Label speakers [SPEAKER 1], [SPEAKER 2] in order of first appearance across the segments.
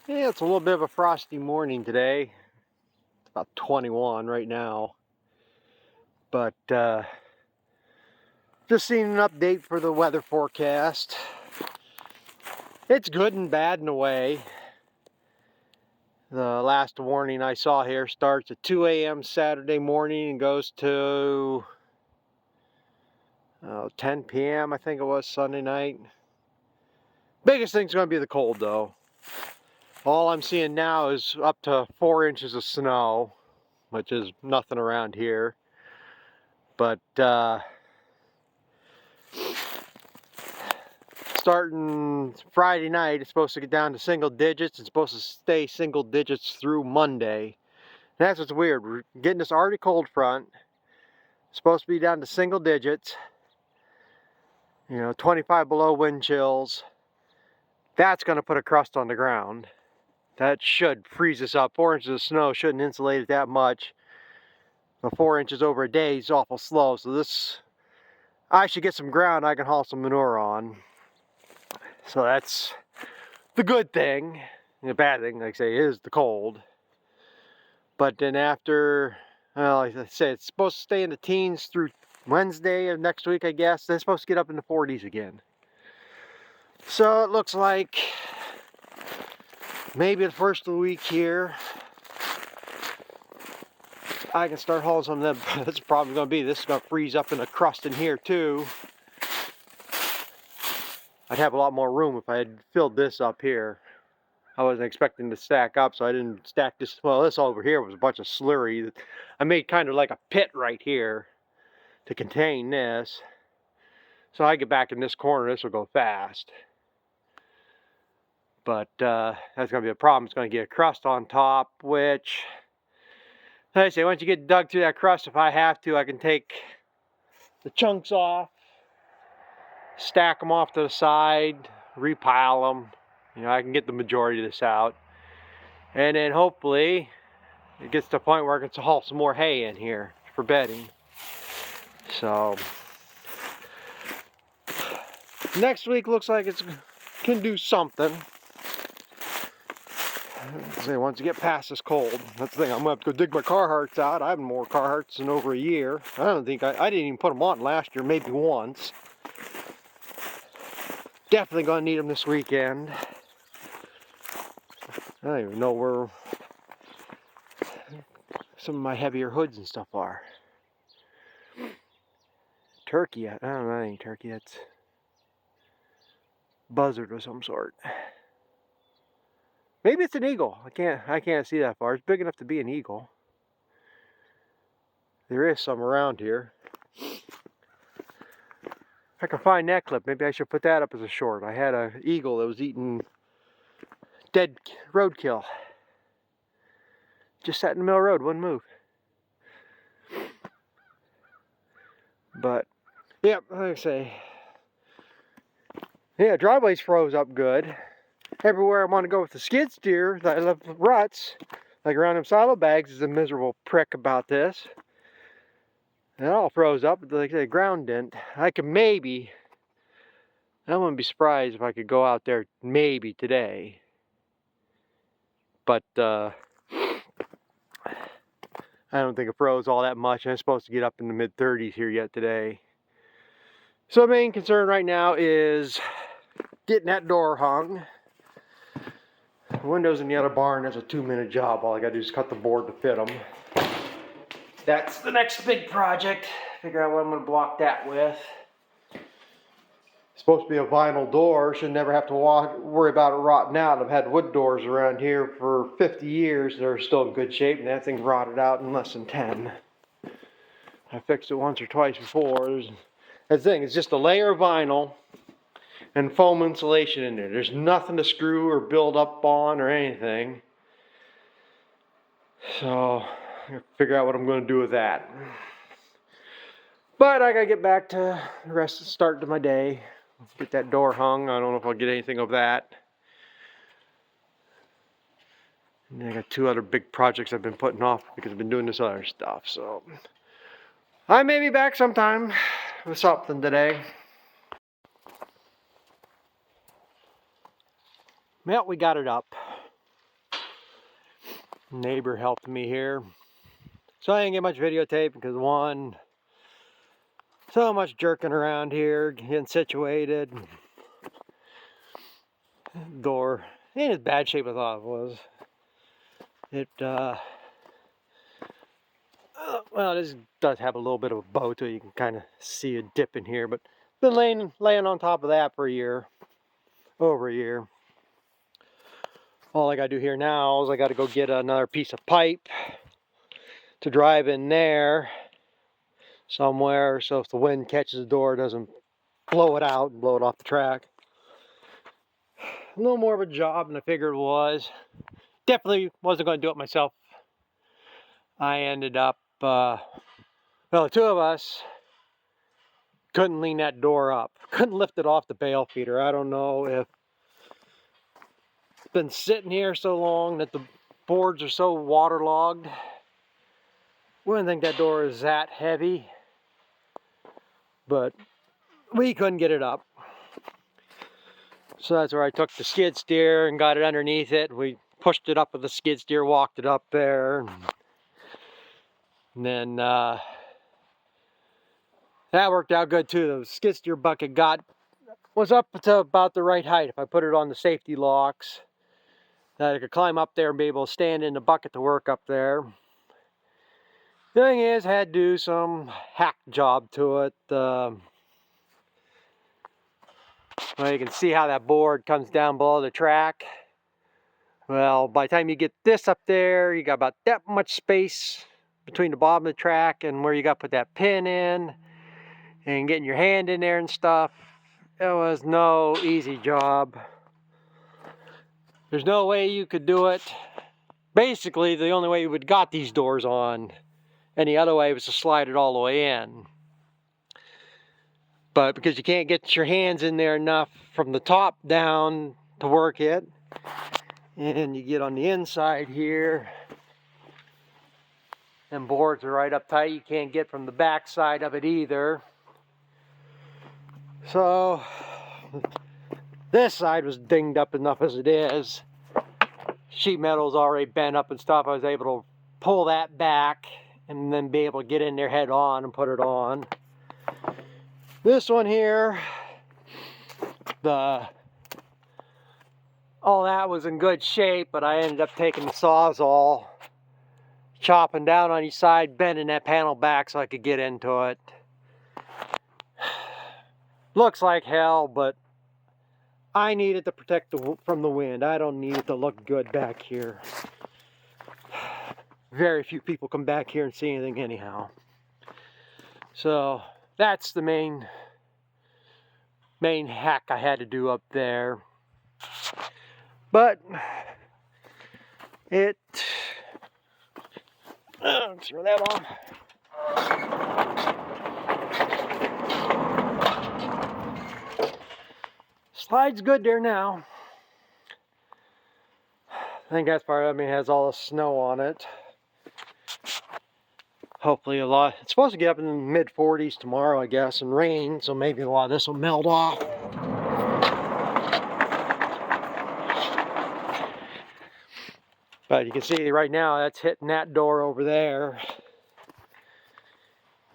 [SPEAKER 1] Yeah, it's a little bit of a frosty morning today. It's about 21 right now. But just seeing an update for the weather forecast. It's good and bad in a way. The last warning I saw here starts at 2 a.m. Saturday morning and goes to 10 p.m. I think it was Sunday night. Biggest thing's going to be the cold though. All I'm seeing now is up to 4 inches of snow, which is nothing around here. But starting Friday night, it's supposed to get down to single digits. It's supposed to stay single digits through Monday. And that's what's weird. We're getting this already cold front. It's supposed to be down to single digits. 25 below wind chills. That's going to put a crust on the ground. That should freeze us up. 4 inches of snow shouldn't insulate it that much. But 4 inches over a day is awful slow. So I should get some ground I can haul some manure on. So that's the good thing. The bad thing, like I say, is the cold. But then after, well, like I said, it's supposed to stay in the teens through Wednesday of next week, I guess. They're supposed to get up in the 40s again. So it looks like maybe the first of the week here, I can start hauling some of them. That's probably going to be, this is going to freeze up in the crust in here too. I'd have a lot more room if I had filled this up here. I wasn't expecting to stack up, so I didn't stack this. Well, this over here was a bunch of slurry. I made kind of like a pit right here to contain this. So I get back in this corner, this will go fast. But that's going to be a problem. It's going to get a crust on top, which, like I say, once you get dug through that crust, if I have to, I can take the chunks off, stack them off to the side, repile them. I can get the majority of this out. And then hopefully it gets to the point where I can haul some more hay in here for bedding. So next week looks like it can do something. Once you get past this cold, that's the thing. I'm gonna have to go dig my Carhartts out. I have more Carhartts in over a year. I don't think I didn't even put them on last year, maybe once. Definitely gonna need them this weekend. I don't even know where some of my heavier hoods and stuff are. Turkey, I don't know any turkey. That's buzzard of some sort. Maybe it's an eagle. I can't see that far. It's big enough to be an eagle. There is some around here. If I can find that clip, maybe I should put that up as a short. I had an eagle that was eating dead roadkill. Just sat in the middle of the road, wouldn't move. But, yeah, like I say, yeah, driveways froze up good. Everywhere I want to go with the skid steer, I love the ruts, like around them silo bags, is a miserable prick about this. It all froze up, like the ground didn't. I wouldn't be surprised if I could go out there maybe today. But I don't think it froze all that much. I'm supposed to get up in the mid-30s here yet today. So the main concern right now is getting that door hung. The windows in the other barn, that's a 2-minute job. All I gotta do is cut the board to fit them. That's the next big project. Figure out what I'm gonna block that with. It's supposed to be a vinyl door. Should never have to worry about it rotting out. I've had wood doors around here for 50 years. They're still in good shape, and that thing rotted out in less than 10. I fixed it once or twice before. That's the thing, it's just a layer of vinyl and foam insulation in there. There's nothing to screw or build up on or anything. So, I gotta figure out what I'm going to do with that. But I gotta get back to the rest of the start of my day. Get that door hung. I don't know if I'll get anything of that. And I got 2 other big projects I've been putting off because I've been doing this other stuff. So I may be back sometime with something today. Well, we got it up. Neighbor helped me here. So I didn't get much videotape because one, so much jerking around here, getting situated. Door ain't as bad shape as I thought it was. Well, this does have a little bit of a bow to it. You can kind of see a dip in here, but been laying on top of that for a year, over a year. All I gotta do here now is I gotta go get another piece of pipe to drive in there somewhere, so if the wind catches the door, it doesn't blow it out and blow it off the track. A little more of a job than I figured it was. Definitely wasn't going to do it myself. I ended up, well, the two of us couldn't lean that door up. Couldn't lift it off the bale feeder. I don't know if it's been sitting here so long that the boards are so waterlogged. Wouldn't think that door is that heavy, but we couldn't get it up. So that's where I took the skid steer and got it underneath it. We pushed it up with the skid steer, walked it up there. And then that worked out good too. The skid steer bucket was up to about the right height. If I put it on the safety locks, that I could climb up there and be able to stand in the bucket to work up there. The thing is, I had to do some hack job to it. Well, you can see how that board comes down below the track. Well, by the time you get this up there, you got about that much space between the bottom of the track and where you got to put that pin in, and getting your hand in there and stuff. It was no easy job. There's no way you could do it. Basically, the only way you would got these doors on, any other way was to slide it all the way in. But because you can't get your hands in there enough from the top down to work it, and you get on the inside here, and boards are right up tight, you can't get from the back side of it either. So this side was dinged up enough as it is. Sheet metal's already bent up and stuff. I was able to pull that back and then be able to get in there head on and put it on. This one here, all that was in good shape, but I ended up taking the Sawzall, chopping down on each side, bending that panel back so I could get into it. Looks like hell, but I need it to protect from the wind. I don't need it to look good back here. Very few people come back here and see anything anyhow. So that's the main hack I had to do up there. But throw that off. Slide's good there now. I think that's part of it. It has all the snow on it. Hopefully a lot. It's supposed to get up in the mid-40s tomorrow, I guess, and rain, so maybe a lot of this will melt off. But you can see right now that's hitting that door over there.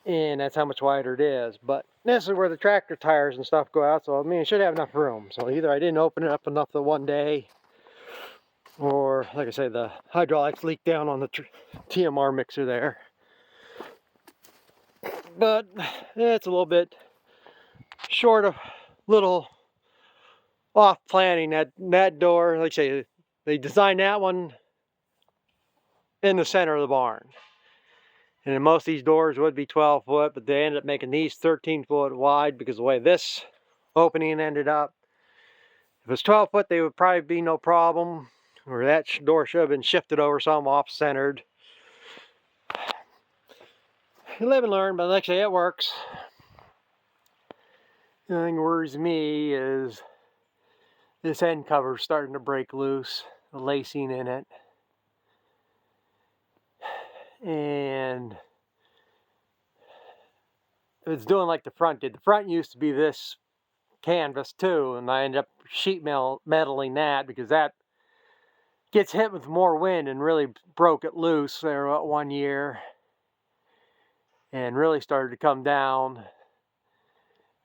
[SPEAKER 1] And that's how much wider it is. But this is where the tractor tires and stuff go out, so I mean, it should have enough room. So either I didn't open it up enough the one day, or like I say, the hydraulics leaked down on the TMR mixer there. But it's a little bit short of little off planning. That door, like I say, they designed that one in the center of the barn. And then most of these doors would be 12 foot, but they ended up making these 13 foot wide because of the way this opening ended up. If it was 12 foot, they would probably be no problem, or that door should have been shifted over some off-centered. You live and learn, but like I say, it works. The only thing that worries me is this end cover starting to break loose, the lacing in it. And it's doing like the front did. The front used to be this canvas too, and I ended up sheet metaling that because that gets hit with more wind and really broke it loose there about 1 year and really started to come down.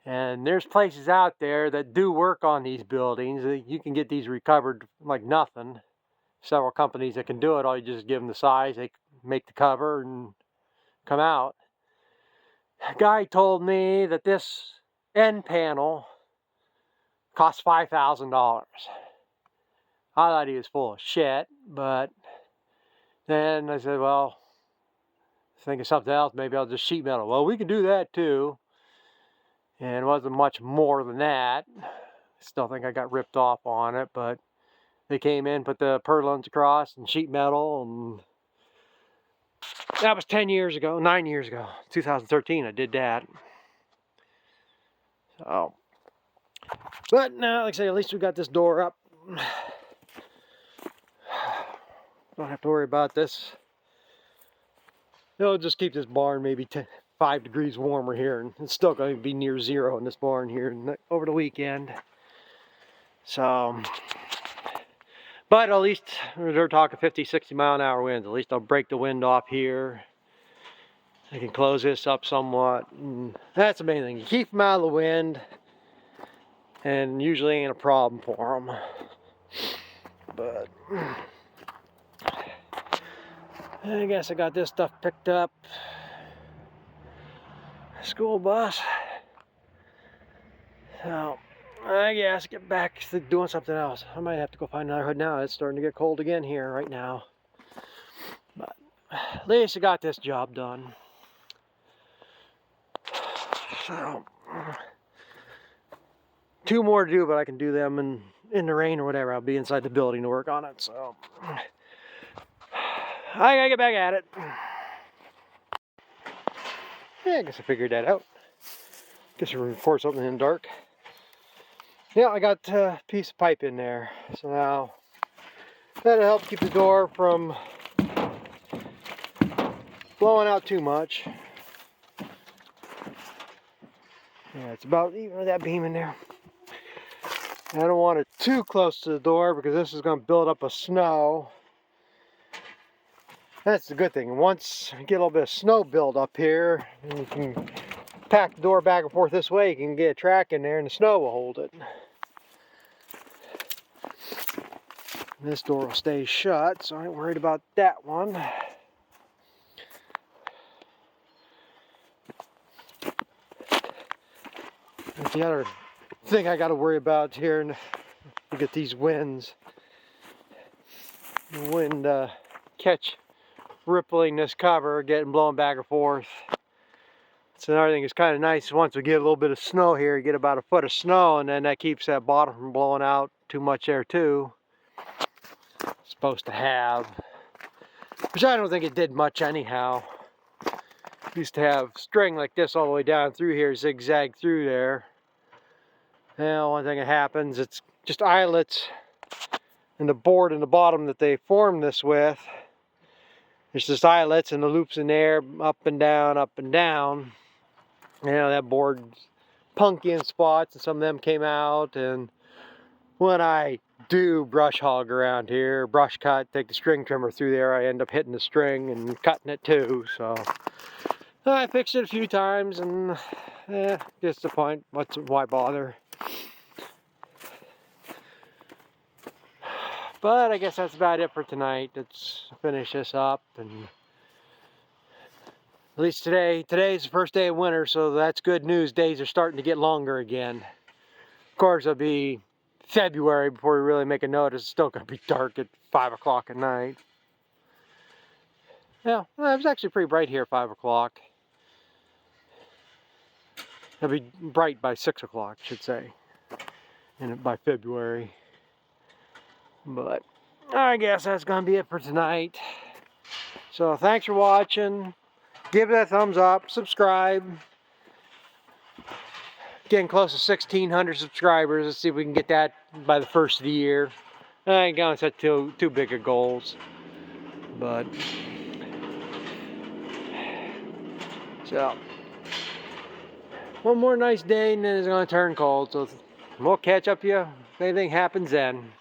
[SPEAKER 1] And there's places out there that do work on these buildings. You can get these recovered like nothing. Several companies that can do it. All you just give them the size, they make the cover and come out. A guy told me that this end panel costs $5,000. I thought he was full of shit, but then I said, well, think of something else, maybe I'll just sheet metal. Well, we can do that too. And it wasn't much more than that. Still think I got ripped off on it, but they came in, put the purlins across and sheet metal, and that was 10 years ago, 9 years ago, 2013 I did that. So, but now, like I say, at least we got this door up. Don't have to worry about this. It'll just keep this barn maybe 5 degrees warmer here, and it's still going to be near zero in this barn here over the weekend. So, but at least they're talking 50, 60 mile an hour winds. At least I'll break the wind off here. I can close this up somewhat. And that's the main thing. You keep them out of the wind, and usually ain't a problem for them. But I guess I got this stuff picked up. School bus. So I guess get back to doing something else. I might have to go find another hood now. It's starting to get cold again here right now. But at least I got this job done. So 2 more to do, but I can do them in the rain or whatever. I'll be inside the building to work on it. So I gotta get back at it. Yeah, I guess I figured that out. Guess I record something in the dark. Yeah, I got a piece of pipe in there. So now that'll help keep the door from blowing out too much. Yeah, it's about even with that beam in there. I don't want it too close to the door because this is going to build up a snow. That's the good thing. Once you get a little bit of snow build up here, and you can pack the door back and forth this way, you can get a track in there and the snow will hold it. This door will stay shut, so I ain't worried about that one. And the other thing I got to worry about here, and look at these winds. The wind catch rippling this cover, getting blown back and forth. So another thing is kind of nice. Once we get a little bit of snow here, you get about 1 foot of snow, and then that keeps that bottom from blowing out too much there too. It's supposed to have, which I don't think it did much anyhow. Used to have string like this all the way down through here, zigzag through there. Now, one thing that happens, it's just eyelets in the board in the bottom that they formed this with. It's just eyelets and the loops in there, up and down, up and down. You know, that board's punky in spots, and some of them came out. And when I do brush hog around here, brush cut, take the string trimmer through there, I end up hitting the string and cutting it too. So I fixed it a few times, and gets the point. Why bother? But I guess that's about it for tonight. Let's finish this up, and at least today's the first day of winter, so that's good news. Days are starting to get longer again. Of course, it'll be February before we really make a notice. It's still going to be dark at 5 o'clock at night. Yeah, it was actually pretty bright here at 5 o'clock. It'll be bright by 6 o'clock, I should say, and by February. But I guess that's going to be it for tonight. So thanks for watching. Give it a thumbs up. Subscribe. Getting close to 1,600 subscribers. Let's see if we can get that by the first of the year. I ain't going to set too big of goals. But so one more nice day and then it's going to turn cold. So we'll catch up to you if anything happens then.